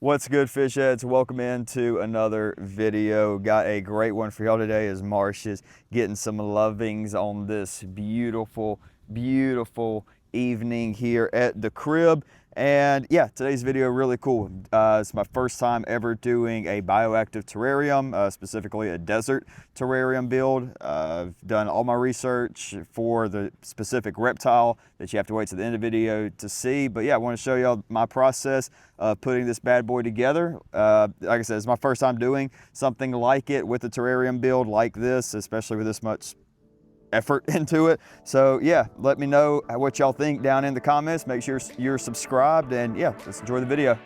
What's good, fish heads? Welcome into another video. Got a great one for y'all today as Marsh is getting some lovings on this beautiful evening here at the crib. And yeah, today's video really cool. It's my first time ever doing a bioactive terrarium, specifically a desert terrarium build. I've done all my research for the specific reptile that you have to wait to the end of the video to see. But yeah, I want to show y'all my process of putting this bad boy together. Like I said, it's my first time doing something like it with a terrarium build like this, especially with this much effort into it. So yeah, let me know what y'all think down in the comments. Make sure you're subscribed, and yeah, let's enjoy the video.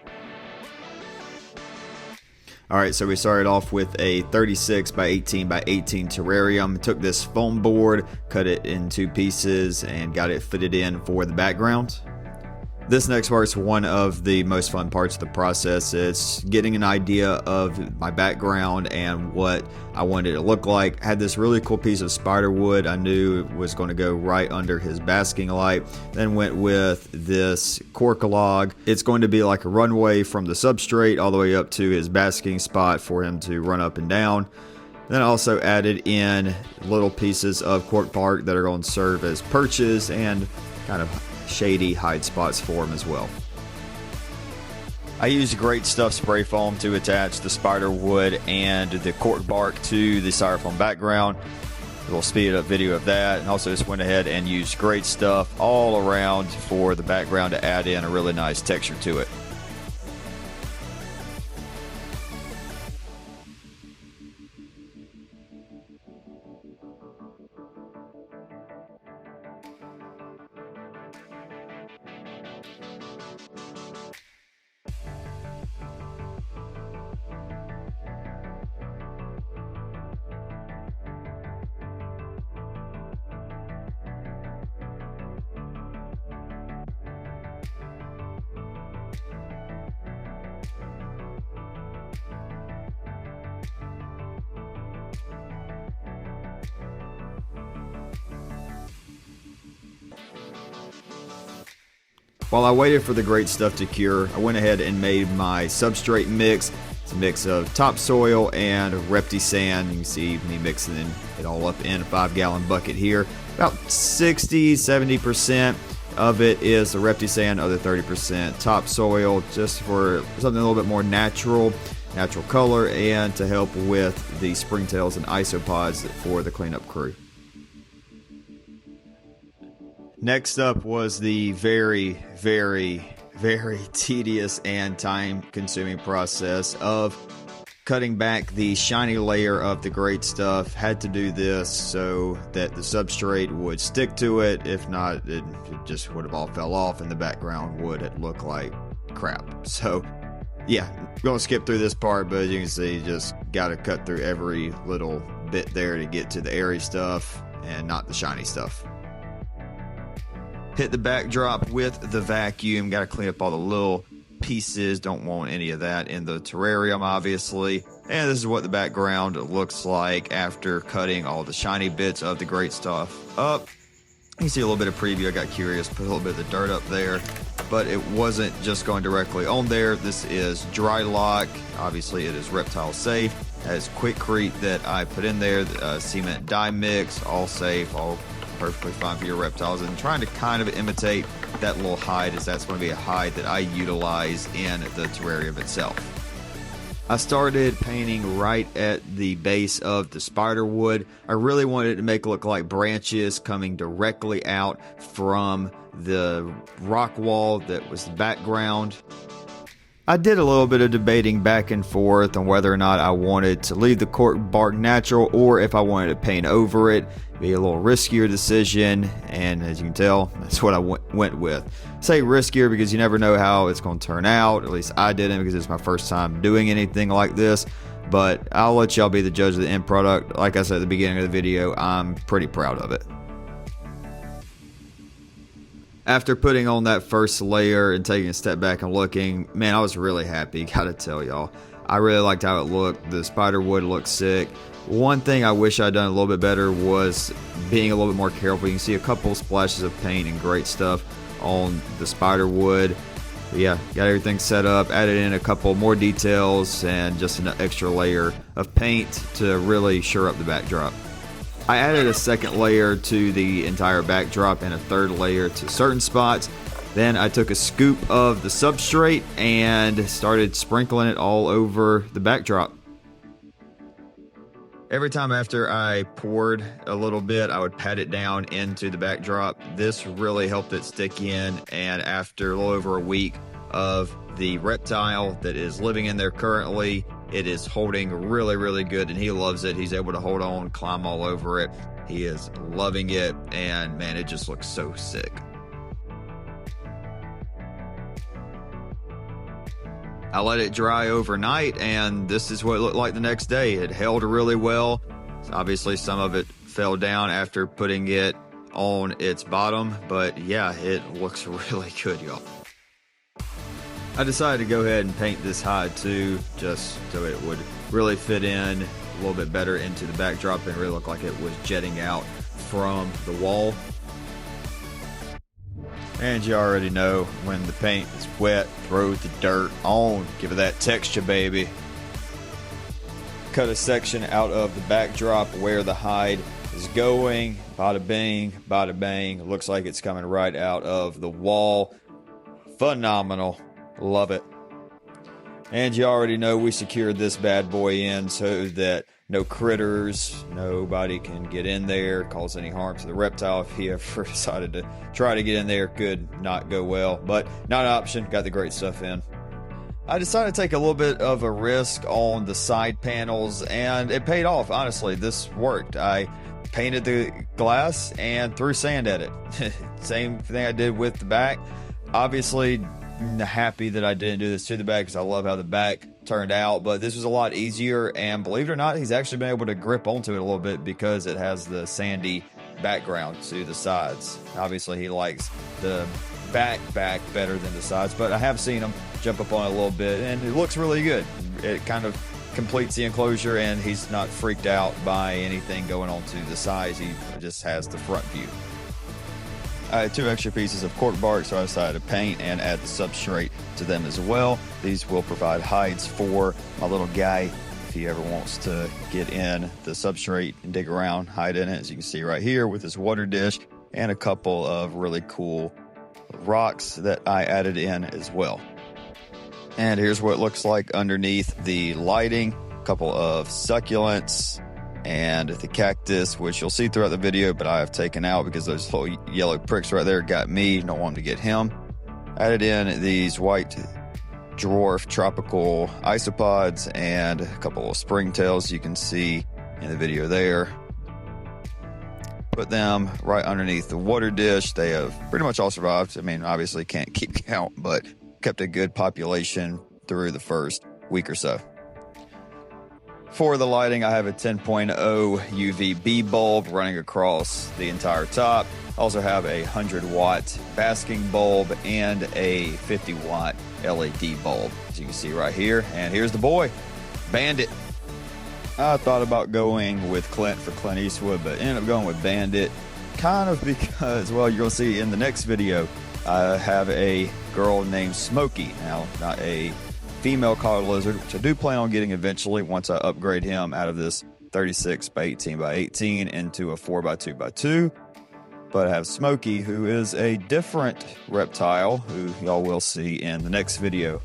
All right, so we started off with a 36 by 18 by 18 terrarium. Took this foam board, cut it in two pieces, and got it fitted in for the background. This next part is one of the most fun parts of the process. It's getting an idea of my background and what I wanted it to look like. I had this really cool piece of spider wood I knew was going to go right under his basking light. Then went with this cork log. It's going to be like a runway from the substrate all the way up to his basking spot for him to run up and down. Then I also added in little pieces of cork bark that are going to serve as perches and kind of shady hide spots for them as well. I used Great Stuff spray foam to attach the spider wood and the cork bark to the styrofoam background. A little speeded up video of that, and also just went ahead and used Great Stuff all around for the background to add in a really nice texture to it. While I waited for the Great Stuff to cure, I went ahead and made my substrate mix. It's a mix of topsoil and Reptile sand. You can see me mixing it all up in a 5-gallon bucket here. About 60-70% of it is the Reptile sand, other 30% topsoil, just for something a little bit more natural color, and to help with the springtails and isopods for the cleanup crew. Next up was the very tedious and time-consuming process of cutting back the shiny layer of the Great Stuff. Had to do this so that the substrate would stick to it. If not, it just would have all fell off and the background would look like crap. So yeah, I'm gonna skip through this part, but as you can see, just gotta cut through every little bit there to get to the airy stuff and not the shiny stuff. Hit the backdrop with the vacuum. Got to clean up all the little pieces. Don't want any of that in the terrarium, obviously. And this is what the background looks like after cutting all the shiny bits of the Great Stuff up. You see a little bit of preview. I got curious, put a little bit of the dirt up there, but it wasn't just going directly on there. This is dry lock. Obviously, it is reptile safe. Has Quickcrete that I put in there. Cement dye mix, all safe, all perfectly fine for your reptiles, and trying to kind of imitate that little hide, as that's going to be a hide that I utilize in the terrarium itself. I started painting right at the base of the spider wood. I really wanted it to make it look like branches coming directly out from the rock wall that was the background. I did a little bit of debating back and forth on whether or not I wanted to leave the cork bark natural or if I wanted to paint over it. Be a little riskier decision, and as you can tell, that's what I went with. Say riskier because you never know how it's going to turn out. At least I didn't, because it's my first time doing anything like this. But I'll let y'all be the judge of the end product. Like I said at the beginning of the video, I'm pretty proud of it. After putting on that first layer and taking a step back and looking, man, I was really happy, gotta tell y'all. I really liked how it looked. The spider wood looked sick. One thing I wish I'd done a little bit better was being a little bit more careful. You can see a couple splashes of paint and Great Stuff on the spider wood. But yeah, got everything set up, added in a couple more details and just an extra layer of paint to really shore up the backdrop. I added a second layer to the entire backdrop and a third layer to certain spots. Then I took a scoop of the substrate and started sprinkling it all over the backdrop. Every time after I poured a little bit, I would pat it down into the backdrop. This really helped it stick in, and after a little over a week of the reptile that is living in there currently, it is holding really, really good, and he loves it. He's able to hold on, climb all over it. He is loving it, and man, it just looks so sick. I let it dry overnight, and this is what it looked like the next day. It held really well. Obviously, some of it fell down after putting it on its bottom, but yeah, it looks really good, y'all. I decided to go ahead and paint this hide too, just so it would really fit in a little bit better into the backdrop and really look like it was jetting out from the wall. And you already know, when the paint is wet, throw the dirt on. Give it that texture, baby. Cut a section out of the backdrop where the hide is going. Bada bing, bada bang. Looks like it's coming right out of the wall. Phenomenal. Love it. And you already know we secured this bad boy in so that no critters, nobody can get in there, cause any harm to the reptile. If he ever decided to try to get in there, could not go well, but not an option. Got the great stuff in. I decided to take a little bit of a risk on the side panels, and it paid off. Honestly, this worked. I painted the glass and threw sand at it. Same thing I did with the back. Obviously, happy that I didn't do this to the back because I love how the back turned out, but this was a lot easier, and believe it or not, he's actually been able to grip onto it a little bit because it has the sandy background to the sides. Obviously, he likes the back better than the sides, but I have seen him jump up on it a little bit, and it looks really good. It kind of completes the enclosure, and he's not freaked out by anything going on to the sides. He just has the front view. I had 2 extra pieces of cork bark, so I decided to paint and add the substrate to them as well. These will provide hides for my little guy if he ever wants to get in the substrate and dig around, hide in it, as you can see right here with this water dish and a couple of really cool rocks that I added in as well. And here's what it looks like underneath the lighting. A couple of succulents and the cactus, which you'll see throughout the video, but I have taken out because those little yellow pricks right there got me. Don't want them to get him. Added in these white dwarf tropical isopods and a couple of springtails you can see in the video there. Put them right underneath the water dish. They have pretty much all survived. I mean, obviously can't keep count, but kept a good population through the first week or so. For the lighting, I have a 10.0 UVB bulb running across the entire top. I also have a 100-watt basking bulb and a 50-watt LED bulb, as you can see right here. And here's the boy, Bandit. I thought about going with Clint for Clint Eastwood, but ended up going with Bandit, kind of because, well, you're going to see in the next video, I have a girl named Smokey. Now, not a female collared lizard, which I do plan on getting eventually once I upgrade him out of this 36 by 18 by 18 into a 4 by 2 by 2. But I have Smokey, who is a different reptile, who y'all will see in the next video.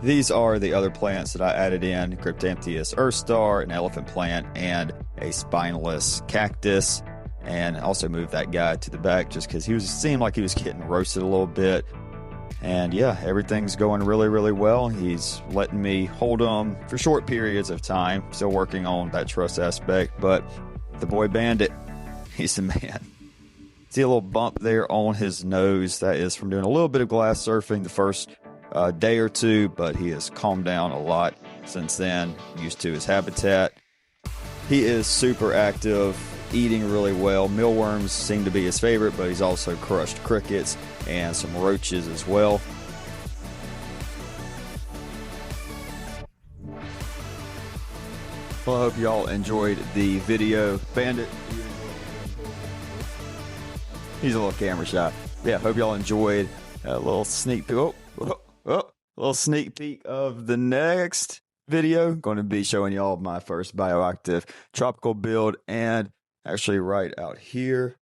These are the other plants that I added in: Cryptantheus earth star, an elephant plant, and a spineless cactus. And also moved that guy to the back just because seemed like he was getting roasted a little bit. And yeah, everything's going really, really well. He's letting me hold him for short periods of time. Still working on that trust aspect, but the boy Bandit, he's the man. See a little bump there on his nose. That is from doing a little bit of glass surfing the first day or two, but he has calmed down a lot since then, used to his habitat. He is super active, eating really well. Mealworms seem to be his favorite, but he's also crushed crickets and some roaches as well. Well, I hope y'all enjoyed the video. Bandit, he's a little camera shy. Yeah, hope y'all enjoyed a little sneak peek. Oh, Oh, a little sneak peek of the next video. Going to be showing y'all my first bioactive tropical build, and actually right out here.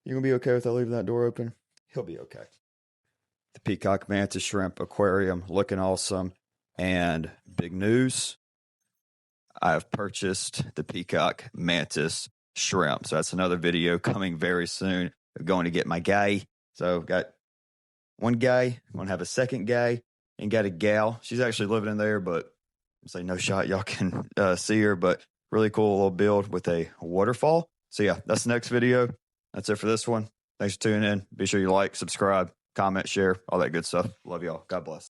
You gonna be okay with I leaving that door open? He'll be okay. The peacock mantis shrimp aquarium looking awesome, and big news. I have purchased the peacock mantis shrimp. So that's another video coming very soon. I'm going to get my guy. So got one guy, I'm going to have a second guy, and got a gal. She's actually living in there, but say no shot y'all can see her, but really cool little build with a waterfall. So yeah, that's the next video. That's it for this one. Thanks for tuning in. Be sure you like, subscribe, comment, share, all that good stuff. Love y'all. God bless.